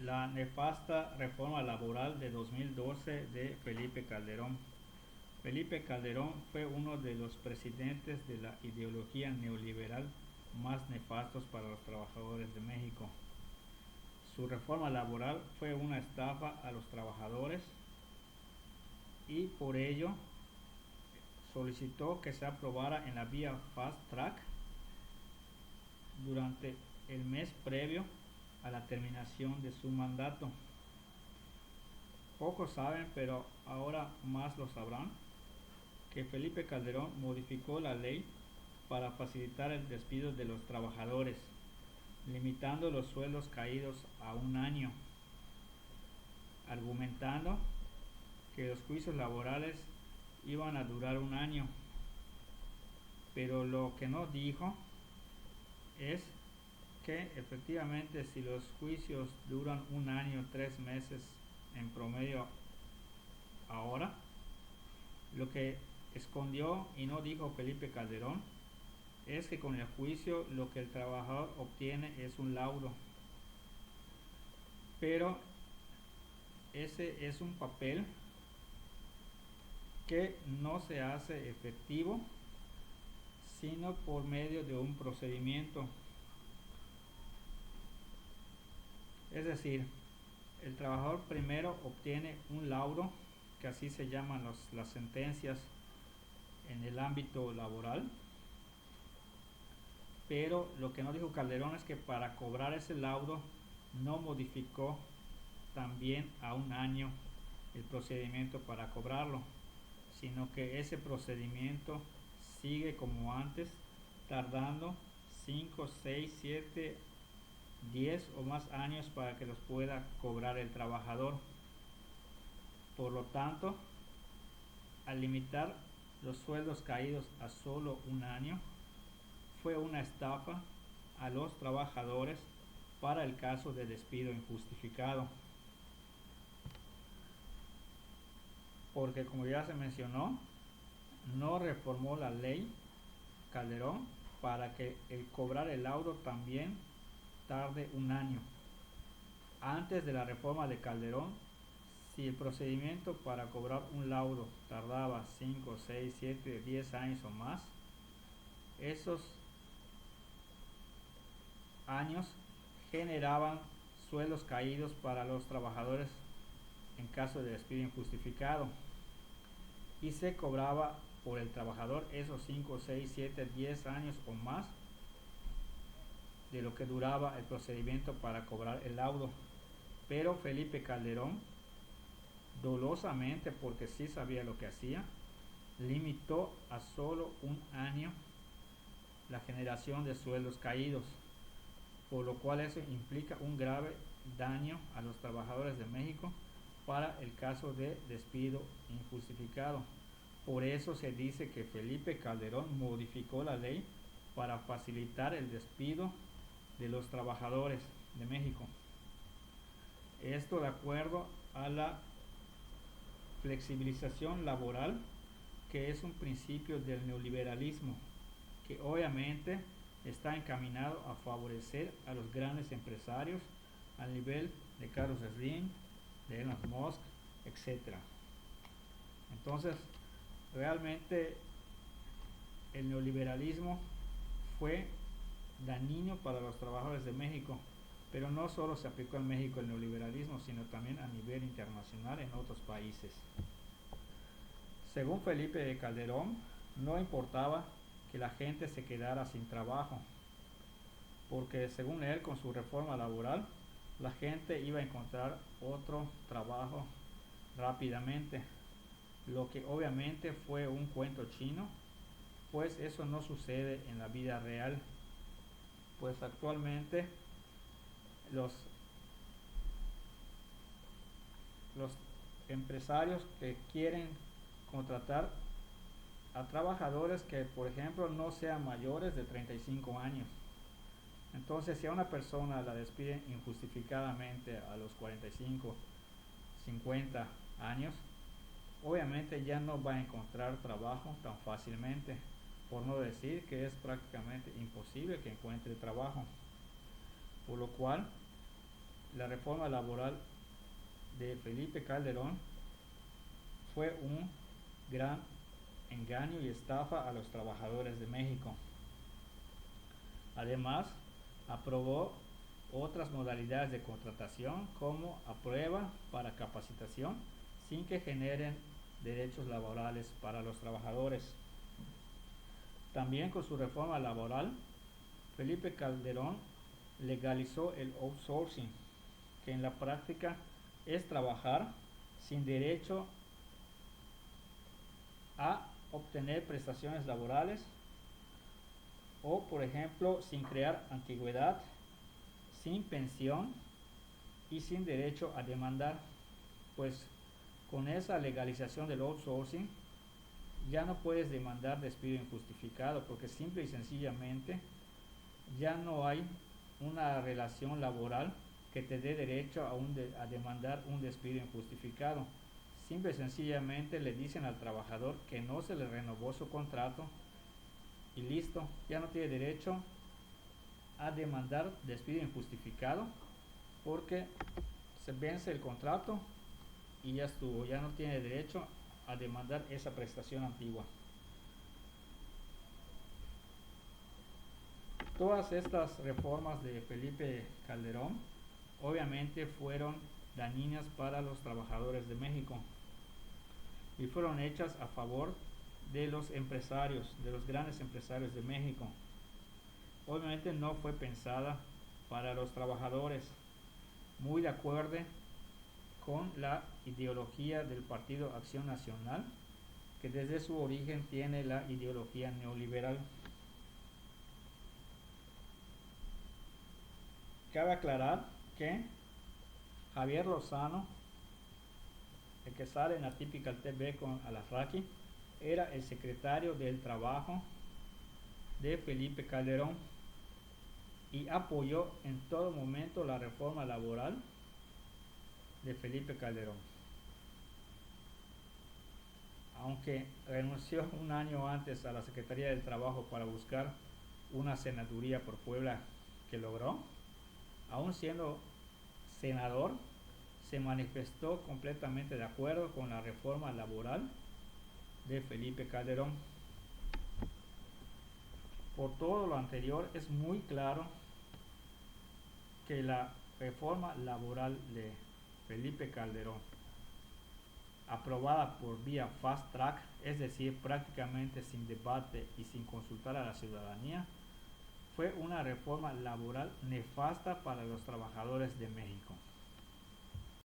La nefasta reforma laboral de 2012 de Felipe Calderón. Felipe Calderón fue uno de los presidentes de la ideología neoliberal más nefastos para los trabajadores de México. Su reforma laboral fue una estafa a los trabajadores y por ello solicitó que se aprobara en la vía fast track durante el mes previo a la terminación de su mandato. Pocos saben, pero ahora más lo sabrán, que Felipe Calderón modificó la ley para facilitar el despido de los trabajadores, limitando los sueldos caídos a un año, argumentando que los juicios laborales iban a durar un año, pero lo que no dijo es que efectivamente si los juicios duran un año, 3 meses en promedio ahora, lo que escondió y no dijo Felipe Calderón es que con el juicio lo que el trabajador obtiene es un laudo, pero ese es un papel que no se hace efectivo sino por medio de un procedimiento. Es decir, el trabajador primero obtiene un laudo, que así se llaman las sentencias en el ámbito laboral, pero lo que no dijo Calderón es que para cobrar ese laudo no modificó también a un año el procedimiento para cobrarlo, sino que ese procedimiento sigue como antes, tardando 5, 6, 7, 10 o más años para que los pueda cobrar el trabajador. Por lo tanto, al limitar los sueldos caídos a solo un año, fue una estafa a los trabajadores para el caso de despido injustificado. Porque como ya se mencionó, no reformó la ley Calderón para que el cobrar el laudo también tarde un año. Antes de la reforma de Calderón, si el procedimiento para cobrar un laudo tardaba 5, 6, 7, 10 años o más, esos años generaban sueldos caídos para los trabajadores en caso de despido injustificado y se cobraba por el trabajador esos 5, 6, 7, 10 años o más de lo que duraba el procedimiento para cobrar el laudo. Pero Felipe Calderón, dolosamente, porque sí sabía lo que hacía, limitó a solo un año la generación de sueldos caídos, por lo cual eso implica un grave daño a los trabajadores de México para el caso de despido injustificado. Por eso se dice que Felipe Calderón modificó la ley para facilitar el despido de los trabajadores de México. Esto de acuerdo a la flexibilización laboral, que es un principio del neoliberalismo, que obviamente está encaminado a favorecer a los grandes empresarios al nivel de Carlos Slim, de Elon Musk, etc. Entonces, realmente el neoliberalismo fue dañino para los trabajadores de México, pero no solo se aplicó en México el neoliberalismo, sino también a nivel internacional en otros países. Según Felipe de Calderón, no importaba que la gente se quedara sin trabajo, porque según él, con su reforma laboral, la gente iba a encontrar otro trabajo rápidamente, lo que obviamente fue un cuento chino, pues eso no sucede en la vida real, pues actualmente los, los empresarios que quieren contratar a trabajadores que por ejemplo no sean mayores de 35 años. Entonces, si a una persona la despiden injustificadamente a los 45, 50 años, obviamente ya no va a encontrar trabajo tan fácilmente, por no decir que es prácticamente imposible que encuentre trabajo. Por lo cual, la reforma laboral de Felipe Calderón fue un gran engaño y estafa a los trabajadores de México. Además, aprobó otras modalidades de contratación como a prueba para capacitación sin que generen derechos laborales para los trabajadores. También con su reforma laboral, Felipe Calderón legalizó el outsourcing, que en la práctica es trabajar sin derecho a obtener prestaciones laborales o, por ejemplo, sin crear antigüedad, sin pensión y sin derecho a demandar. Pues con esa legalización del outsourcing ya no puedes demandar despido injustificado, porque simple y sencillamente ya no hay una relación laboral que te dé derecho a demandar un despido injustificado. Simple y sencillamente le dicen al trabajador que no se le renovó su contrato y listo, ya no tiene derecho a demandar despido injustificado porque se vence el contrato y ya estuvo, ya no tiene derecho a demandar esa prestación antigua. Todas estas reformas de Felipe Calderón obviamente fueron dañinas para los trabajadores de México y fueron hechas a favor de los empresarios, de los grandes empresarios de México. Obviamente no fue pensada para los trabajadores, muy de acuerdo con la ideología del Partido Acción Nacional, que desde su origen tiene la ideología neoliberal. Cabe aclarar que Javier Lozano, el que sale en Atypical TV con Alasraqui, era el secretario del Trabajo de Felipe Calderón y apoyó en todo momento la reforma laboral de Felipe Calderón. Aunque renunció un año antes a la Secretaría del Trabajo para buscar una senaduría por Puebla que logró, aún siendo senador, se manifestó completamente de acuerdo con la reforma laboral de Felipe Calderón. Por todo lo anterior, es muy claro que la reforma laboral de Felipe Calderón, aprobada por vía fast track, es decir, prácticamente sin debate y sin consultar a la ciudadanía, fue una reforma laboral nefasta para los trabajadores de México.